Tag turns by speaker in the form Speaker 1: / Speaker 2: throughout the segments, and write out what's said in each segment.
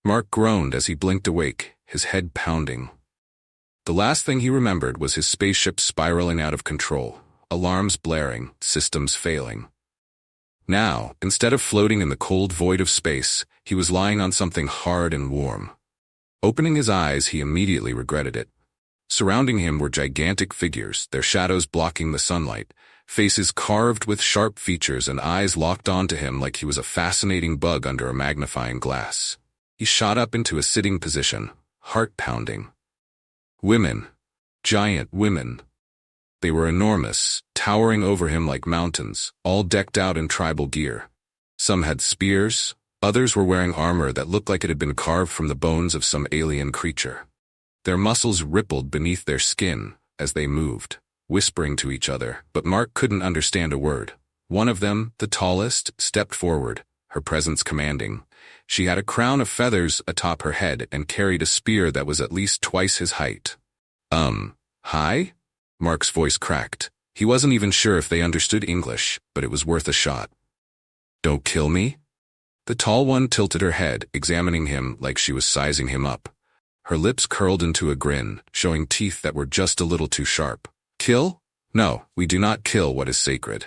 Speaker 1: Mark groaned as he blinked awake, his head pounding. The last thing he remembered was his spaceship spiraling out of control, alarms blaring, systems failing. Now, instead of floating in the cold void of space, he was lying on something hard and warm. Opening his eyes, he immediately regretted it. Surrounding him were gigantic figures, their shadows blocking the sunlight, faces carved with sharp features and eyes locked onto him like he was a fascinating bug under a magnifying glass. He shot up into a sitting position, heart pounding. Women. Giant women. They were enormous, towering over him like mountains, all decked out in tribal gear. Some had spears, others were wearing armor that looked like it had been carved from the bones of some alien creature. Their muscles rippled beneath their skin as they moved, whispering to each other, but Mark couldn't understand a word. One of them, the tallest, stepped forward, her presence commanding. She had a crown of feathers atop her head and carried a spear that was at least twice his height. Hi? Mark's voice cracked. He wasn't even sure if they understood English, but it was worth a shot. Don't kill me? The tall one tilted her head, examining him like she was sizing him up. Her lips curled into a grin, showing teeth that were just a little too sharp. Kill? No, we do not kill what is sacred.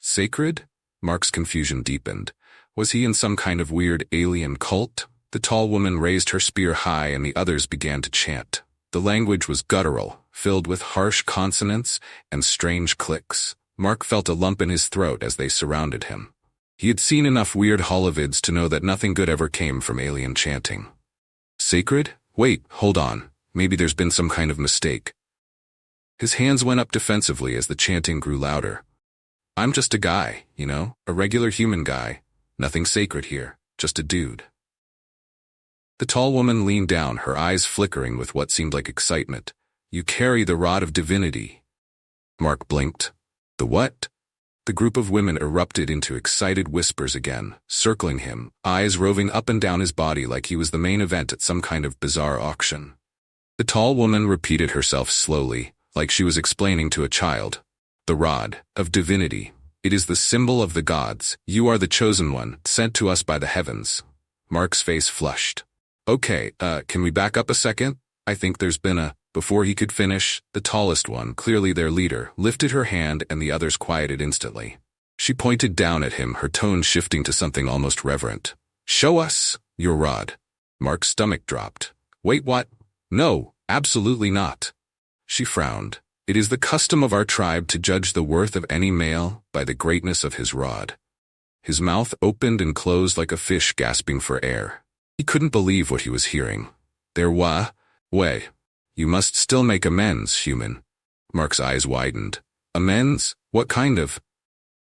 Speaker 1: Sacred? Mark's confusion deepened. Was he in some kind of weird alien cult? The tall woman raised her spear high and the others began to chant. The language was guttural, filled with harsh consonants and strange clicks. Mark felt a lump in his throat as they surrounded him. He had seen enough weird holovids to know that nothing good ever came from alien chanting. Sacred? Wait, hold on. Maybe there's been some kind of mistake. His hands went up defensively as the chanting grew louder. I'm just a guy, a regular human guy. Nothing sacred here, just a dude. The tall woman leaned down, her eyes flickering with what seemed like excitement. You carry the rod of divinity. Mark blinked. The what? The group of women erupted into excited whispers again, circling him, eyes roving up and down his body like he was the main event at some kind of bizarre auction. The tall woman repeated herself slowly, like she was explaining to a child. The rod of divinity. It is the symbol of the gods. You are the chosen one, sent to us by the heavens. Mark's face flushed. Okay, can we back up a second? I think there's been Before he could finish, the tallest one, clearly their leader, lifted her hand and the others quieted instantly. She pointed down at him, her tone shifting to something almost reverent. Show us your rod. Mark's stomach dropped. Wait, what? No, absolutely not. She frowned. It is the custom of our tribe to judge the worth of any male by the greatness of his rod. His mouth opened and closed like a fish gasping for air. He couldn't believe what he was hearing. There way. You must still make amends, human. Mark's eyes widened. Amends? What kind of?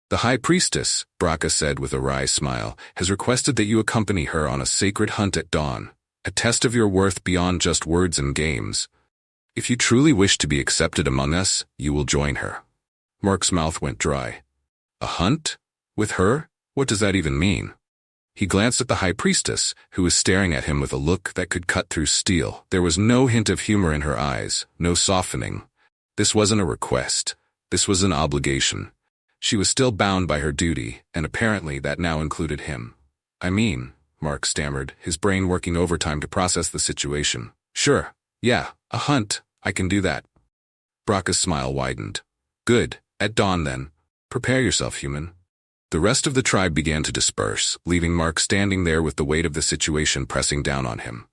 Speaker 1: The High Priestess, Braca said with a wry smile, has requested that you accompany her on a sacred hunt at dawn, a test of your worth beyond just words and games. If you truly wish to be accepted among us, you will join her. Mark's mouth went dry. A hunt? With her? What does that even mean? He glanced at the High Priestess, who was staring at him with a look that could cut through steel. There was no hint of humor in her eyes, no softening. This wasn't a request. This was an obligation. She was still bound by her duty, and apparently that now included him. I mean, Mark stammered, his brain working overtime to process the situation. Sure, yeah, a hunt, I can do that. Braca's smile widened. Good, at dawn then. Prepare yourself, human. The rest of the tribe began to disperse, leaving Mark standing there with the weight of the situation pressing down on him.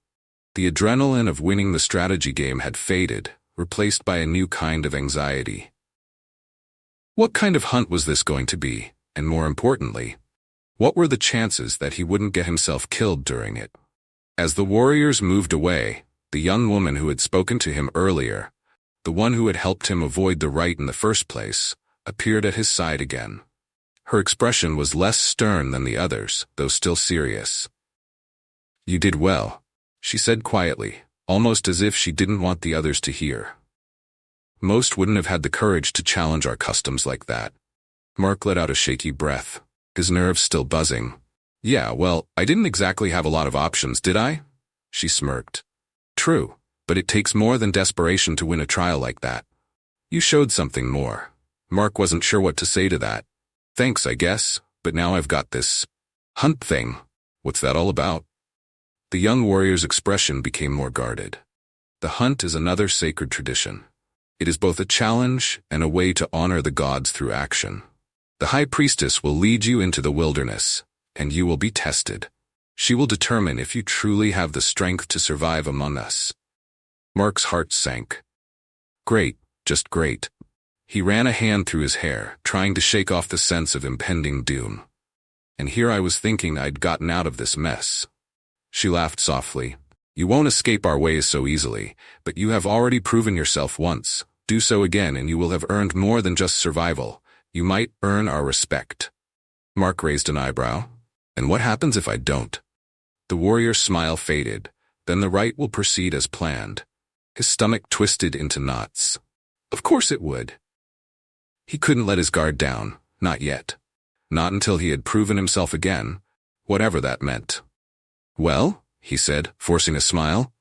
Speaker 1: The adrenaline of winning the strategy game had faded, replaced by a new kind of anxiety. What kind of hunt was this going to be, and more importantly, what were the chances that he wouldn't get himself killed during it? As the warriors moved away, the young woman who had spoken to him earlier, the one who had helped him avoid the rite in the first place, appeared at his side again. Her expression was less stern than the others, though still serious. You did well, she said quietly, almost as if she didn't want the others to hear. Most wouldn't have had the courage to challenge our customs like that. Mark let out a shaky breath, his nerves still buzzing. Yeah, well, I didn't exactly have a lot of options, did I? She smirked. True, but it takes more than desperation to win a trial like that. You showed something more. Mark wasn't sure what to say to that. Thanks, I guess, but now I've got this hunt thing. What's that all about? The young warrior's expression became more guarded. The hunt is another sacred tradition. It is both a challenge and a way to honor the gods through action. The high priestess will lead you into the wilderness, and you will be tested. She will determine if you truly have the strength to survive among us. Mark's heart sank. Great, just great. He ran a hand through his hair, trying to shake off the sense of impending doom. And here I was thinking I'd gotten out of this mess. She laughed softly. You won't escape our ways so easily, but you have already proven yourself once. Do so again and you will have earned more than just survival. You might earn our respect. Mark raised an eyebrow. And what happens if I don't? The warrior's smile faded. Then the rite will proceed as planned. His stomach twisted into knots. Of course it would. He couldn't let his guard down, not yet. Not until he had proven himself again, whatever that meant. Well, he said, forcing a smile.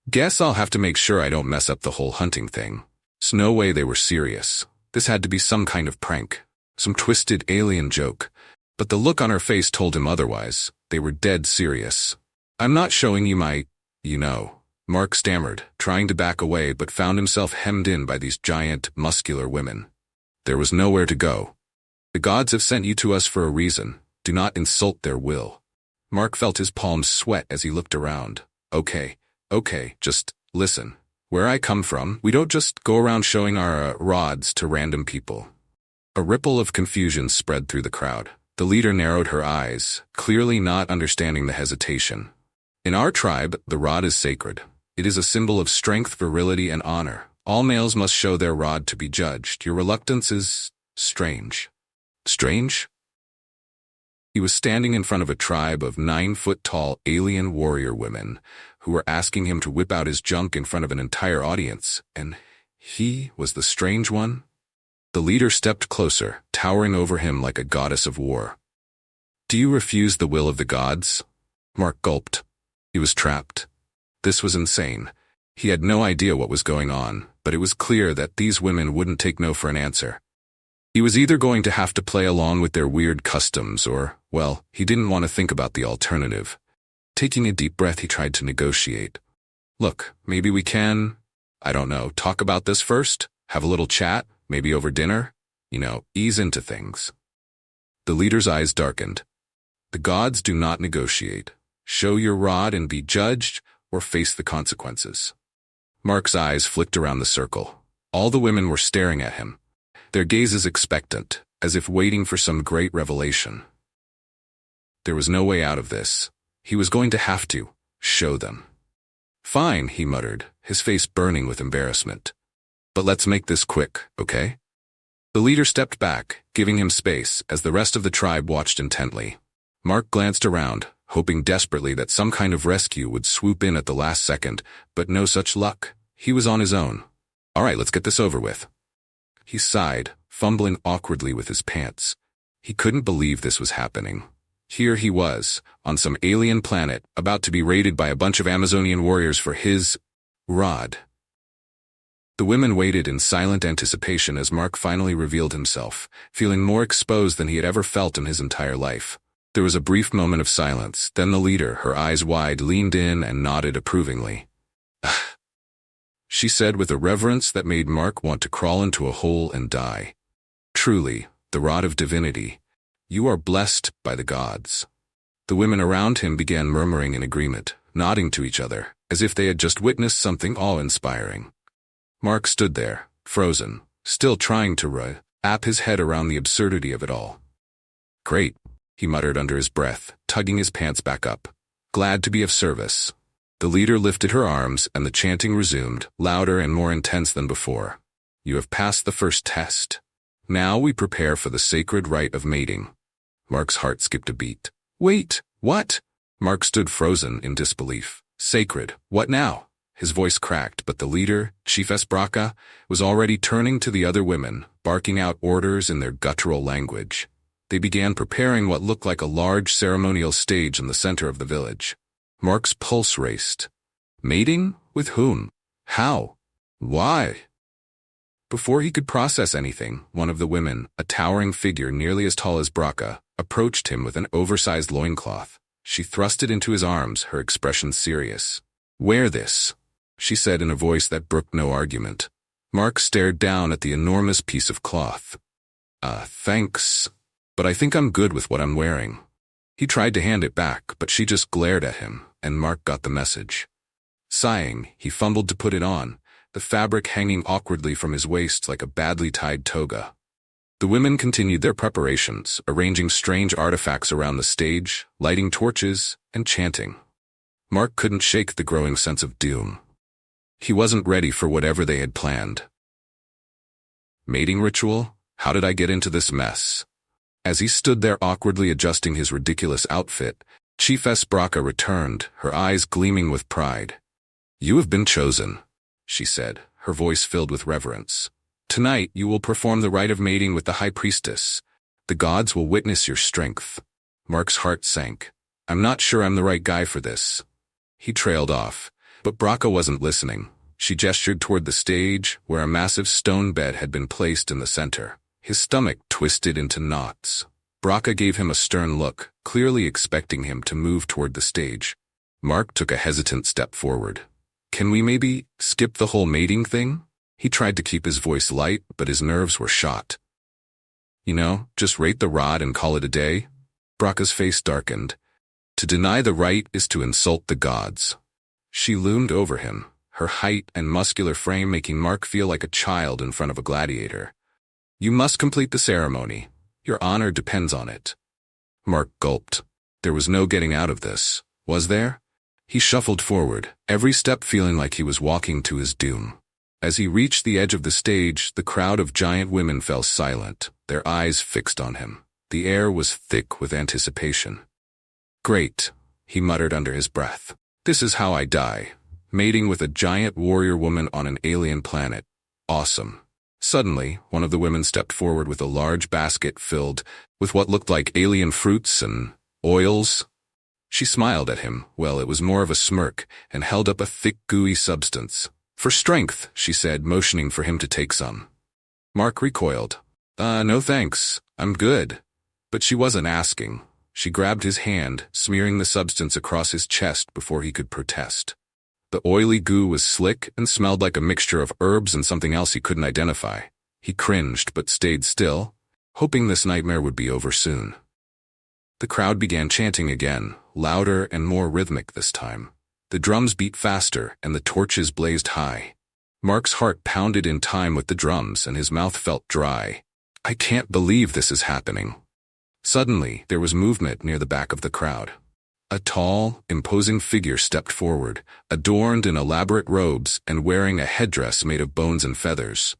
Speaker 1: Guess I'll have to make sure I don't mess up the whole hunting thing. There's no way they were serious. This had to be some kind of prank, some twisted alien joke. But the look on her face told him otherwise. They were dead serious. I'm not showing you my, Mark stammered, trying to back away but found himself hemmed in by these giant, muscular women. There was nowhere to go. The gods have sent you to us for a reason. Do not insult their will. Mark felt his palms sweat as he looked around. Okay, just listen. Where I come from, we don't just go around showing our rods to random people. A ripple of confusion spread through the crowd. The leader narrowed her eyes, clearly not understanding the hesitation. In our tribe, the rod is sacred. It is a symbol of strength, virility, and honor. All males must show their rod to be judged. Your reluctance is strange. Strange? He was standing in front of a tribe of 9-foot-tall alien warrior women who were asking him to whip out his junk in front of an entire audience, and he was the strange one? The leader stepped closer, towering over him like a goddess of war. Do you refuse the will of the gods? Mark gulped. He was trapped. This was insane. He had no idea what was going on, but it was clear that these women wouldn't take no for an answer. He was either going to have to play along with their weird customs or, well, he didn't want to think about the alternative. Taking a deep breath, he tried to negotiate. Look, maybe we can, talk about this first? Have a little chat? Maybe over dinner? Ease into things. The leader's eyes darkened. The gods do not negotiate. Show your rod and be judged, or face the consequences. Mark's eyes flicked around the circle. All the women were staring at him, their gazes expectant, as if waiting for some great revelation. There was no way out of this. He was going to have to show them. Fine, he muttered, his face burning with embarrassment. But let's make this quick, okay? The leader stepped back, giving him space, as the rest of the tribe watched intently. Mark glanced around, hoping desperately that some kind of rescue would swoop in at the last second, but no such luck. He was on his own. All right, let's get this over with. He sighed, fumbling awkwardly with his pants. He couldn't believe this was happening. Here he was, on some alien planet, about to be raided by a bunch of Amazonian warriors for his rod. The women waited in silent anticipation as Mark finally revealed himself, feeling more exposed than he had ever felt in his entire life. There was a brief moment of silence, then the leader, her eyes wide, leaned in and nodded approvingly. She said with a reverence that made Mark want to crawl into a hole and die. Truly, the rod of divinity. You are blessed by the gods. The women around him began murmuring in agreement, nodding to each other, as if they had just witnessed something awe-inspiring. Mark stood there, frozen, still trying to wrap his head around the absurdity of it all. Great, he muttered under his breath, tugging his pants back up. Glad to be of service. The leader lifted her arms and the chanting resumed, louder and more intense than before. You have passed the first test. Now we prepare for the sacred rite of mating. Mark's heart skipped a beat. Wait, what? Mark stood frozen in disbelief. Sacred, what now? His voice cracked, but the leader, Chiefess Braca, was already turning to the other women, barking out orders in their guttural language. They began preparing what looked like a large ceremonial stage in the center of the village. Mark's pulse raced. Mating? With whom? How? Why? Before he could process anything, one of the women, a towering figure nearly as tall as Braca, approached him with an oversized loincloth. She thrust it into his arms, her expression serious. "Wear this," she said in a voice that brooked no argument. Mark stared down at the enormous piece of cloth. Thanks, but I think I'm good with what I'm wearing." He tried to hand it back, but she just glared at him, and Mark got the message. Sighing, he fumbled to put it on, the fabric hanging awkwardly from his waist like a badly tied toga. The women continued their preparations, arranging strange artifacts around the stage, lighting torches, and chanting. Mark couldn't shake the growing sense of doom. He wasn't ready for whatever they had planned. Mating ritual? How did I get into this mess? As he stood there awkwardly adjusting his ridiculous outfit, Chiefess Braca returned, her eyes gleaming with pride. "You have been chosen," she said, her voice filled with reverence. "Tonight you will perform the rite of mating with the High Priestess. The gods will witness your strength." Mark's heart sank. "I'm not sure I'm the right guy for this." He trailed off, but Braca wasn't listening. She gestured toward the stage, where a massive stone bed had been placed in the center. His stomach twisted into knots. Braca gave him a stern look, clearly expecting him to move toward the stage. Mark took a hesitant step forward. "Can we maybe skip the whole mating thing?" He tried to keep his voice light, but his nerves were shot. Just rate the rod and call it a day?" Braca's face darkened. "To deny the rite is to insult the gods." She loomed over him, her height and muscular frame making Mark feel like a child in front of a gladiator. "You must complete the ceremony. Your honor depends on it." Mark gulped. There was no getting out of this, was there? He shuffled forward, every step feeling like he was walking to his doom. As he reached the edge of the stage, the crowd of giant women fell silent, their eyes fixed on him. The air was thick with anticipation. "Great," he muttered under his breath. "This is how I die. Mating with a giant warrior woman on an alien planet. Awesome." Suddenly, one of the women stepped forward with a large basket filled with what looked like alien fruits and oils. She smiled at him, well, it was more of a smirk, and held up a thick, gooey substance. "For strength," she said, motioning for him to take some. Mark recoiled. No thanks, I'm good." But she wasn't asking. She grabbed his hand, smearing the substance across his chest before he could protest. The oily goo was slick and smelled like a mixture of herbs and something else he couldn't identify. He cringed but stayed still, hoping this nightmare would be over soon. The crowd began chanting again, louder and more rhythmic this time. The drums beat faster and the torches blazed high. Mark's heart pounded in time with the drums and his mouth felt dry. "I can't believe this is happening." Suddenly, there was movement near the back of the crowd. A tall, imposing figure stepped forward, adorned in elaborate robes and wearing a headdress made of bones and feathers.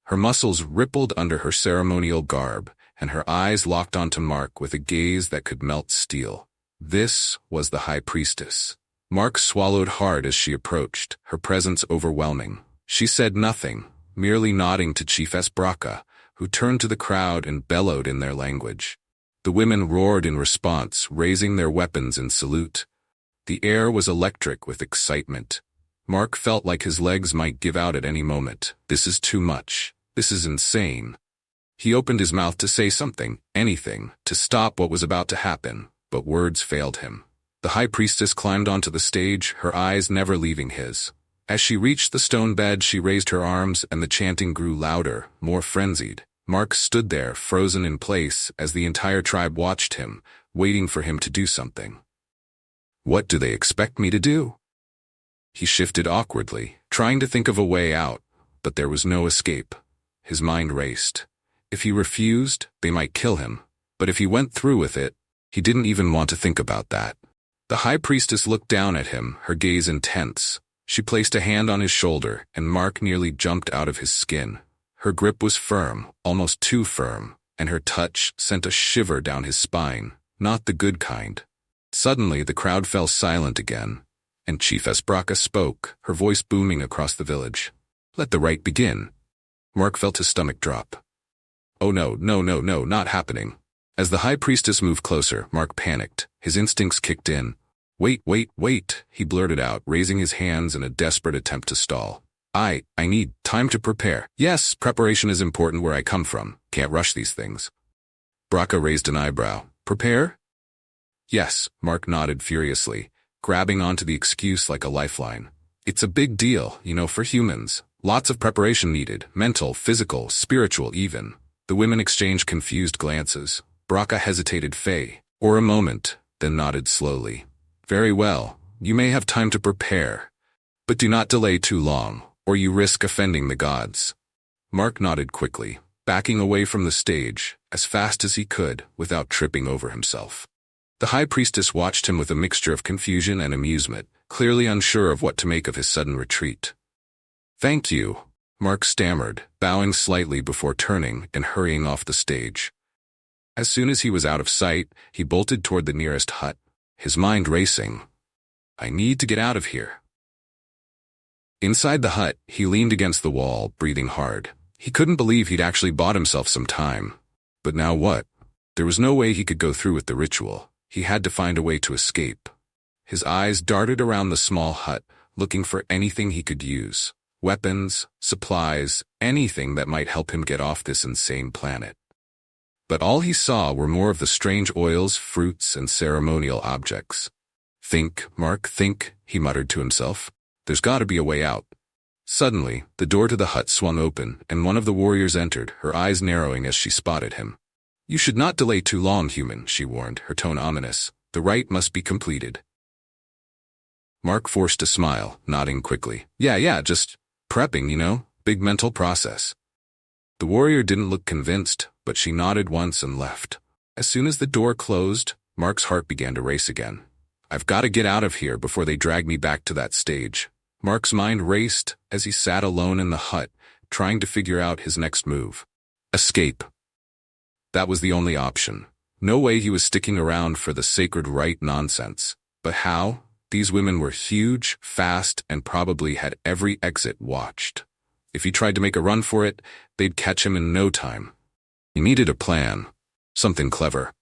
Speaker 1: Her muscles rippled under her ceremonial garb, and her eyes locked onto Mark with a gaze that could melt steel. This was the High Priestess. Mark swallowed hard as she approached, her presence overwhelming. She said nothing, merely nodding to Chiefess Braca, who turned to the crowd and bellowed in their language. The women roared in response, raising their weapons in salute. The air was electric with excitement. Mark felt like his legs might give out at any moment. This is too much. This is insane. He opened his mouth to say something, anything, to stop what was about to happen, but words failed him. The High Priestess climbed onto the stage, her eyes never leaving his. As she reached the stone bed, she raised her arms and the chanting grew louder, more frenzied. Mark stood there, frozen in place, as the entire tribe watched him, waiting for him to do something. What do they expect me to do? He shifted awkwardly, trying to think of a way out, but there was no escape. His mind raced. If he refused, they might kill him, but if he went through with it, he didn't even want to think about that. The High Priestess looked down at him, her gaze intense. She placed a hand on his shoulder, and Mark nearly jumped out of his skin. Her grip was firm, almost too firm, and her touch sent a shiver down his spine, not the good kind. Suddenly, the crowd fell silent again, and Chiefess Braca spoke, her voice booming across the village. "Let the rite begin." Mark felt his stomach drop. "Oh no, not happening." As the High Priestess moved closer, Mark panicked. His instincts kicked in. Wait, he blurted out, raising his hands in a desperate attempt to stall. I need time to prepare. Yes, preparation is important where I come from. Can't rush these things." Braca raised an eyebrow. "Prepare?" Yes, Mark nodded furiously, grabbing onto the excuse like a lifeline. It's a big deal, for humans. Lots of preparation needed, mental, physical, spiritual even. The women exchanged confused glances. Braca hesitated for a moment, then nodded slowly. Very well, you may have time to prepare. But do not delay too long, or you risk offending the gods. Mark nodded quickly, backing away from the stage, as fast as he could, without tripping over himself. The high priestess watched him with a mixture of confusion and amusement, clearly unsure of what to make of his sudden retreat. Thank you, Mark stammered, bowing slightly before turning and hurrying off the stage. As soon as he was out of sight, he bolted toward the nearest hut, his mind racing. I need to get out of here. Inside the hut, he leaned against the wall, breathing hard. He couldn't believe he'd actually bought himself some time. But now what? There was no way he could go through with the ritual. He had to find a way to escape. His eyes darted around the small hut, looking for anything he could use. Weapons, supplies, anything that might help him get off this insane planet. But all he saw were more of the strange oils, fruits, and ceremonial objects. Think, Mark, think, he muttered to himself. There's got to be a way out. Suddenly, the door to the hut swung open, and one of the warriors entered, her eyes narrowing as she spotted him. You should not delay too long, human, she warned, her tone ominous. The rite must be completed. Mark forced a smile, nodding quickly. Yeah, just prepping, big mental process. The warrior didn't look convinced, but she nodded once and left. As soon as the door closed, Mark's heart began to race again. I've got to get out of here before they drag me back to that stage. Mark's mind raced as he sat alone in the hut, trying to figure out his next move. Escape. That was the only option. No way he was sticking around for the sacred rite nonsense. But how? These women were huge, fast, and probably had every exit watched. If he tried to make a run for it, they'd catch him in no time. He needed a plan. Something clever.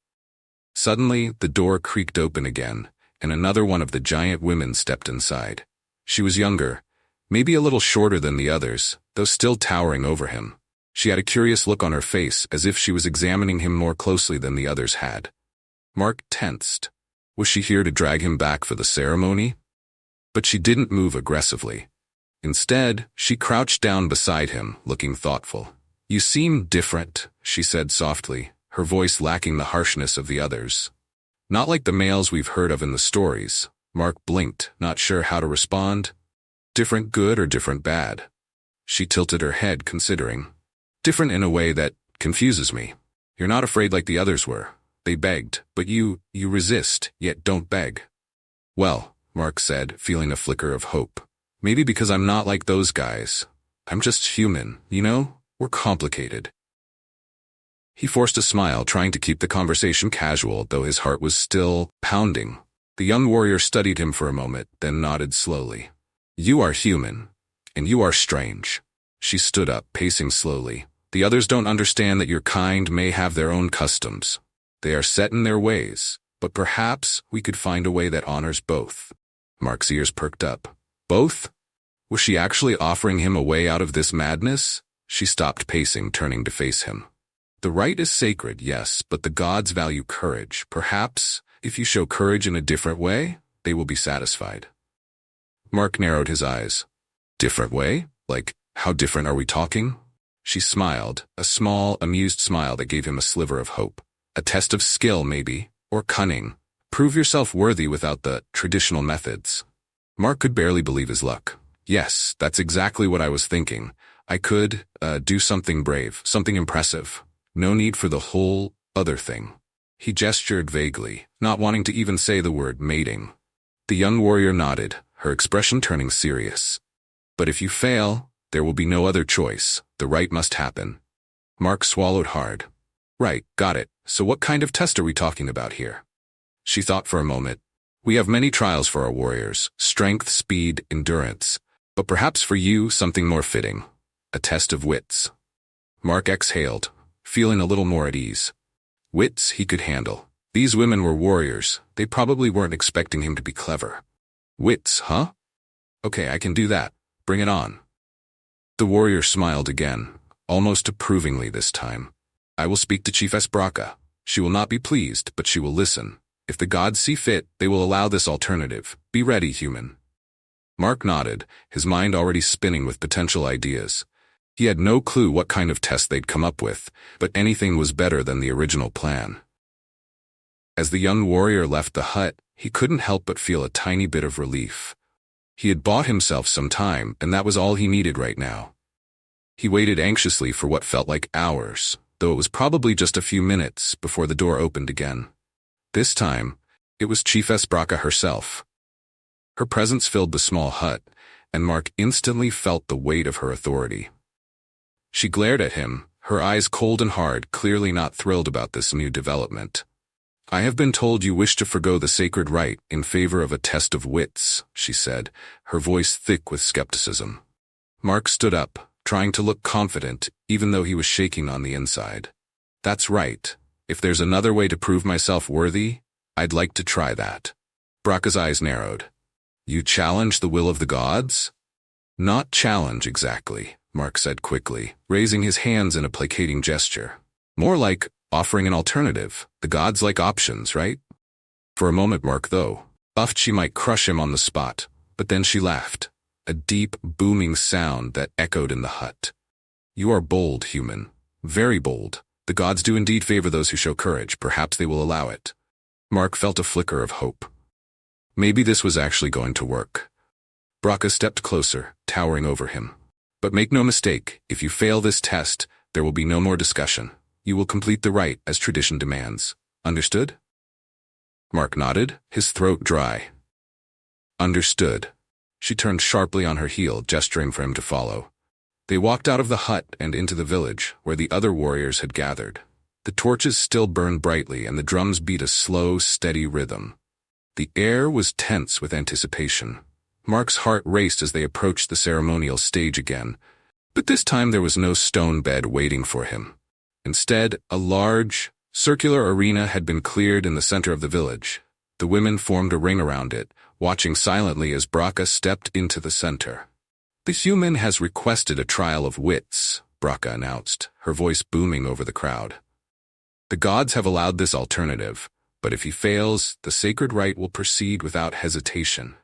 Speaker 1: Suddenly, the door creaked open again, and another one of the giant women stepped inside. She was younger, maybe a little shorter than the others, though still towering over him. She had a curious look on her face, as if she was examining him more closely than the others had. Mark tensed. Was she here to drag him back for the ceremony? But she didn't move aggressively. Instead, she crouched down beside him, looking thoughtful. You seem different, she said softly, her voice lacking the harshness of the others. Not like the males we've heard of in the stories. Mark blinked, not sure how to respond. Different good or different bad? She tilted her head, considering. Different in a way that confuses me. You're not afraid like the others were. They begged, but you resist, yet don't beg. Well, Mark said, feeling a flicker of hope. Maybe because I'm not like those guys. I'm just human, We're complicated. He forced a smile, trying to keep the conversation casual, though his heart was still pounding. The young warrior studied him for a moment, then nodded slowly. You are human, and you are strange. She stood up, pacing slowly. The others don't understand that your kind may have their own customs. They are set in their ways, but perhaps we could find a way that honors both. Mark's ears perked up. Both? Was she actually offering him a way out of this madness? She stopped pacing, turning to face him. The rite is sacred, yes, but the gods value courage. Perhaps, if you show courage in a different way, they will be satisfied. Mark narrowed his eyes. Different way? Like, how different are we talking? She smiled, a small, amused smile that gave him a sliver of hope. A test of skill, maybe, or cunning. Prove yourself worthy without the traditional methods. Mark could barely believe his luck. Yes, that's exactly what I was thinking. I could, do something brave, something impressive. No need for the whole other thing. He gestured vaguely, not wanting to even say the word mating. The young warrior nodded, her expression turning serious. But if you fail, there will be no other choice. The rite must happen. Mark swallowed hard. Right, got it. So what kind of test are we talking about here? She thought for a moment. We have many trials for our warriors. Strength, speed, endurance. But perhaps for you, something more fitting. A test of wits. Mark exhaled, feeling a little more at ease. Wits he could handle. These women were warriors. They probably weren't expecting him to be clever. Wits, huh? Okay, I can do that. Bring it on. The warrior smiled again, almost approvingly this time. I will speak to Chiefess Braca. She will not be pleased, but she will listen. If the gods see fit, they will allow this alternative. Be ready, human. Mark nodded, his mind already spinning with potential ideas. He had no clue what kind of test they'd come up with, but anything was better than the original plan. As the young warrior left the hut, he couldn't help but feel a tiny bit of relief. He had bought himself some time, and that was all he needed right now. He waited anxiously for what felt like hours, though it was probably just a few minutes before the door opened again. This time, it was Chiefess Braca herself. Her presence filled the small hut, and Mark instantly felt the weight of her authority. She glared at him, her eyes cold and hard, clearly not thrilled about this new development. "I have been told you wish to forgo the sacred rite in favor of a test of wits," she said, her voice thick with skepticism. Mark stood up, trying to look confident, even though he was shaking on the inside. "That's right. If there's another way to prove myself worthy, I'd like to try that." Braca's eyes narrowed. "You challenge the will of the gods?" "Not challenge exactly," Mark said quickly, raising his hands in a placating gesture. "More like offering an alternative. The gods like options, right?" For a moment Mark, though, thought she might crush him on the spot, but then she laughed, a deep, booming sound that echoed in the hut. "You are bold, human. Very bold. The gods do indeed favor those who show courage. Perhaps they will allow it." Mark felt a flicker of hope. Maybe this was actually going to work. Braca stepped closer, towering over him. "But make no mistake, if you fail this test, there will be no more discussion. You will complete the rite as tradition demands. Understood?" Mark nodded, his throat dry. "Understood." She turned sharply on her heel, gesturing for him to follow. They walked out of the hut and into the village, where the other warriors had gathered. The torches still burned brightly, and the drums beat a slow, steady rhythm. The air was tense with anticipation. Mark's heart raced as they approached the ceremonial stage again, but this time there was no stone bed waiting for him. Instead, a large, circular arena had been cleared in the center of the village. The women formed a ring around it, watching silently as Braca stepped into the center. "The human has requested a trial of wits," Braca announced, her voice booming over the crowd. "The gods have allowed this alternative, but if he fails, the sacred rite will proceed without hesitation."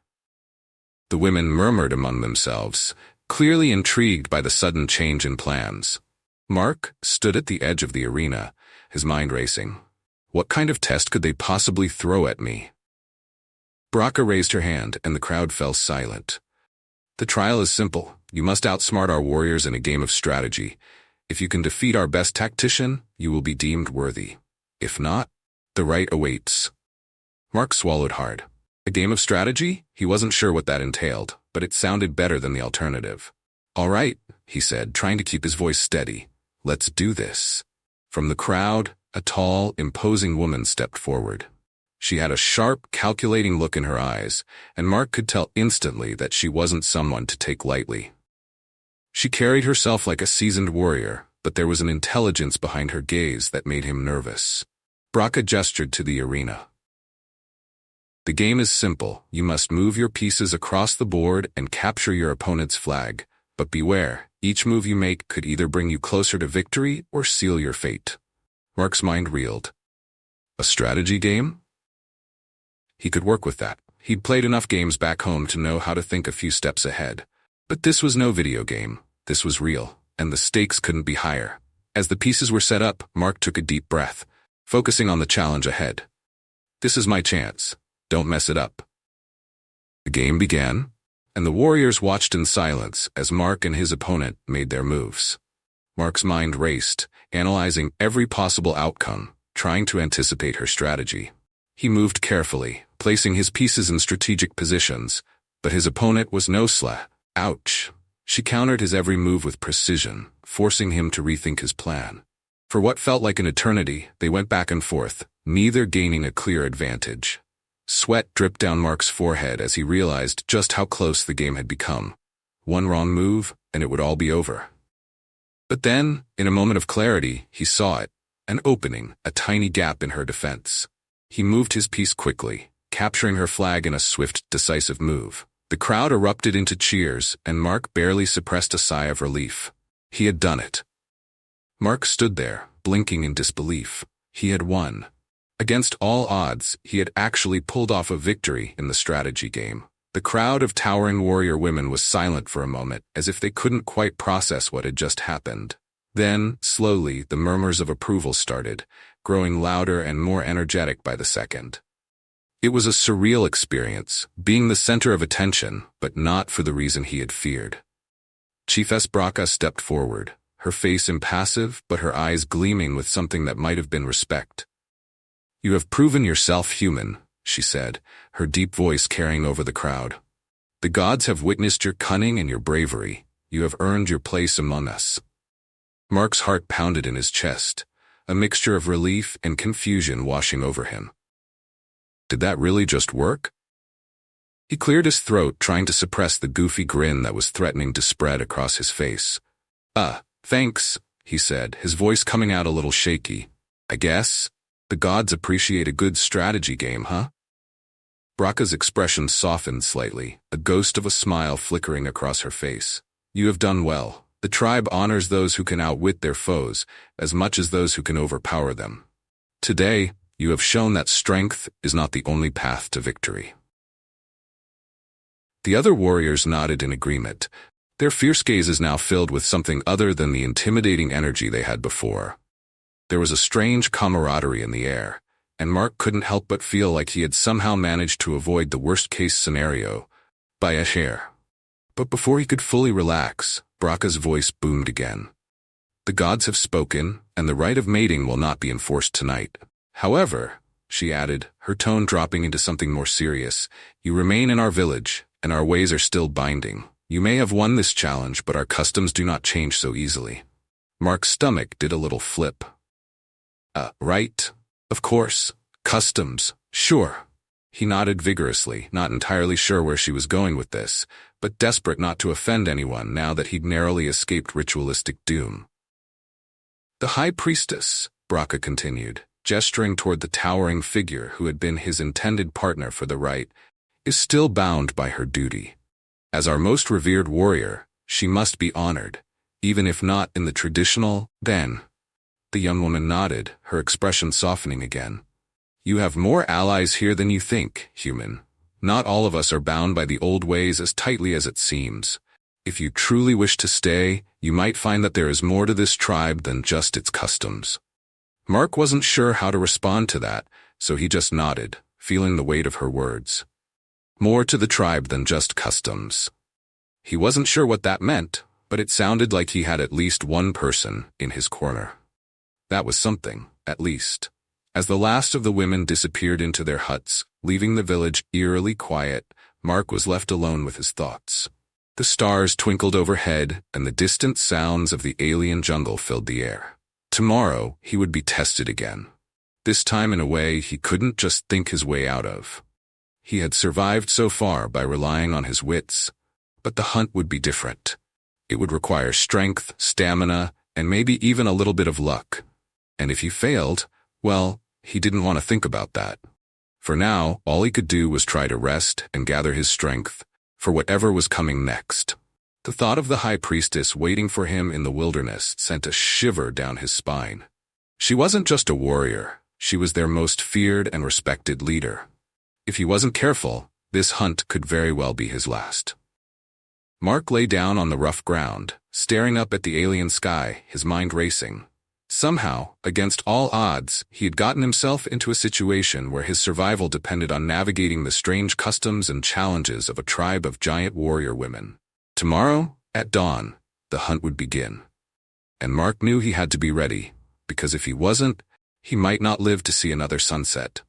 Speaker 1: The women murmured among themselves, clearly intrigued by the sudden change in plans. Mark stood at the edge of the arena, his mind racing. What kind of test could they possibly throw at me? Braca raised her hand, and the crowd fell silent. "The trial is simple. You must outsmart our warriors in a game of strategy. If you can defeat our best tactician, you will be deemed worthy. If not, the rite awaits." Mark swallowed hard. A game of strategy? He wasn't sure what that entailed, but it sounded better than the alternative. "All right," he said, trying to keep his voice steady. "Let's do this." From the crowd, a tall, imposing woman stepped forward. She had a sharp, calculating look in her eyes, and Mark could tell instantly that she wasn't someone to take lightly. She carried herself like a seasoned warrior, but there was an intelligence behind her gaze that made him nervous. Braca gestured to the arena. "The game is simple. You must move your pieces across the board and capture your opponent's flag. But beware, each move you make could either bring you closer to victory or seal your fate." Mark's mind reeled. A strategy game? He could work with that. He'd played enough games back home to know how to think a few steps ahead. But this was no video game. This was real, and the stakes couldn't be higher. As the pieces were set up, Mark took a deep breath, focusing on the challenge ahead. "This is my chance. Don't mess it up." The game began, and the warriors watched in silence as Mark and his opponent made their moves. Mark's mind raced, analyzing every possible outcome, trying to anticipate her strategy. He moved carefully, placing his pieces in strategic positions, but his opponent was no Ouch. She countered his every move with precision, forcing him to rethink his plan. For what felt like an eternity, they went back and forth, neither gaining a clear advantage. Sweat dripped down Mark's forehead as he realized just how close the game had become. One wrong move, and it would all be over. But then, in a moment of clarity, he saw it, an opening, a tiny gap in her defense. He moved his piece quickly, capturing her flag in a swift, decisive move. The crowd erupted into cheers, and Mark barely suppressed a sigh of relief. He had done it. Mark stood there, blinking in disbelief. He had won. Against all odds, he had actually pulled off a victory in the strategy game. The crowd of towering warrior women was silent for a moment, as if they couldn't quite process what had just happened. Then, slowly, the murmurs of approval started, growing louder and more energetic by the second. It was a surreal experience, being the center of attention, but not for the reason he had feared. Chiefess Braca stepped forward, her face impassive but her eyes gleaming with something that might have been respect. "You have proven yourself human," she said, her deep voice carrying over the crowd. "The gods have witnessed your cunning and your bravery. You have earned your place among us." Mark's heart pounded in his chest, a mixture of relief and confusion washing over him. Did that really just work? He cleared his throat, trying to suppress the goofy grin that was threatening to spread across his face. Thanks," he said, his voice coming out a little shaky. "I guess the gods appreciate a good strategy game, huh?" Braca's expression softened slightly, a ghost of a smile flickering across her face. "You have done well. The tribe honors those who can outwit their foes as much as those who can overpower them. Today, you have shown that strength is not the only path to victory." The other warriors nodded in agreement, their fierce gazes now filled with something other than the intimidating energy they had before. There was a strange camaraderie in the air, and Mark couldn't help but feel like he had somehow managed to avoid the worst-case scenario by a hair. But before he could fully relax, Braca's voice boomed again. "The gods have spoken, and the rite of mating will not be enforced tonight. However," she added, her tone dropping into something more serious, "you remain in our village, and our ways are still binding. You may have won this challenge, but our customs do not change so easily." Mark's stomach did a little flip. Right? Of course. Customs. Sure." He nodded vigorously, not entirely sure where she was going with this, but desperate not to offend anyone now that he'd narrowly escaped ritualistic doom. "The High Priestess," Braca continued, gesturing toward the towering figure who had been his intended partner for the rite, "is still bound by her duty. As our most revered warrior, she must be honored, even if not in the traditional, then." The young woman nodded, her expression softening again. "You have more allies here than you think, human. Not all of us are bound by the old ways as tightly as it seems. If you truly wish to stay, you might find that there is more to this tribe than just its customs." Mark wasn't sure how to respond to that, so he just nodded, feeling the weight of her words. More to the tribe than just customs. He wasn't sure what that meant, but it sounded like he had at least one person in his corner. That was something, at least. As the last of the women disappeared into their huts, leaving the village eerily quiet, Mark was left alone with his thoughts. The stars twinkled overhead, and the distant sounds of the alien jungle filled the air. Tomorrow, he would be tested again. This time in a way he couldn't just think his way out of. He had survived so far by relying on his wits, but the hunt would be different. It would require strength, stamina, and maybe even a little bit of luck. And if he failed, well, he didn't want to think about that. For now, all he could do was try to rest and gather his strength for whatever was coming next. The thought of the High Priestess waiting for him in the wilderness sent a shiver down his spine. She wasn't just a warrior, she was their most feared and respected leader. If he wasn't careful, this hunt could very well be his last. Mark lay down on the rough ground, staring up at the alien sky, his mind racing. Somehow, against all odds, he had gotten himself into a situation where his survival depended on navigating the strange customs and challenges of a tribe of giant warrior women. Tomorrow, at dawn, the hunt would begin. And Mark knew he had to be ready, because if he wasn't, he might not live to see another sunset.